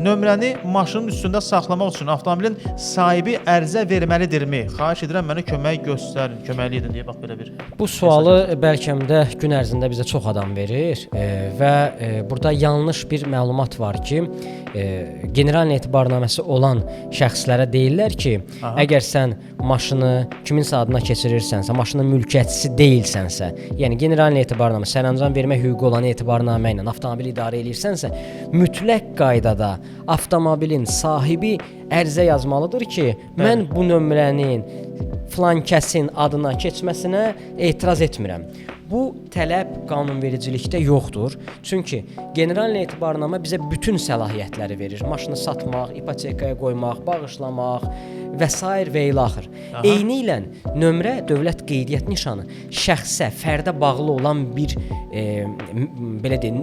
nömrəni maşının üstündə saxlamaq üçün avtomobilin sahibi ərizə verməlidirmi? Xahiş edirəm mənə kömək göstərin, köməkli edin deyə bax belə bir. Bu sualı bəlkə də gün ərzində bizə çox adam verir və burada yanlış bir məlumat var ki, general etibarnaməsi olan şəxslərə deyirlər ki, əgər sən maşını kiminsə adına keçirirsənsə, maşının mülkiyyətçisi deyilsənsə, yəni general etibarnamə sərəncam vermə hüququ olan etibarnamə ilə avtomobil idarə edirsənsə, mütləq qaydada avtomobilin sahibi ərizə yazmalıdır ki, mən bu nömrənin filan kəsin adına keçməsinə etiraz etmirəm. Bu tələb qanunvericilikdə yoxdur. Çünki general etibarnamə bizə bütün səlahiyyətləri verir. Maşını satmaq, ipotekaya qoymaq, bağışlamaq və s. və ilaxır. Eynilə nömrə dövlət qeydiyyat nişanı şəxsə, fərdə bağlı olan bir belə deyim,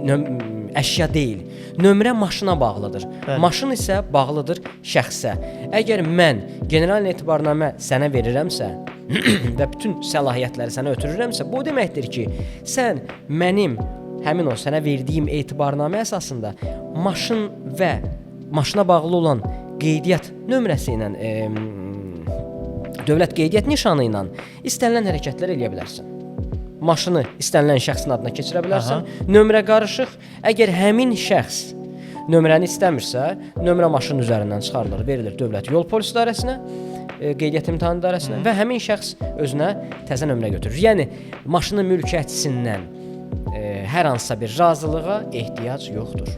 əşya deyil. Nömrə maşına bağlıdır. Maşın isə bağlıdır şəxsə. Əgər mən general etibarnamə sənə verirəmsə və bütün səlahiyyətləri sənə ötürürəmsə, bu deməkdir ki, sən mənim həmin o sənə verdiyim etibarnamə əsasında maşın və maşına bağlı olan qeydiyyat nömrəsi ilə, dövlət qeydiyyat nişanı ilə istənilən hərəkətlər eləyə bilərsən. Maşını istənilən şəxsin adına keçirə bilərsən. Nömrə qarışıq. Əgər həmin şəxs nömrəni istəmirsə, nömrə maşının üzərindən çıxarılır, verilir Dövlət Yol Polis İdarəsinə, Qeydiyyat İmtahan İdarəsinə və həmin şəxs özünə təzə nömrə götürür. Yəni maşının mülkiyyətçisindən hər hansısa bir razılığa ehtiyac yoxdur.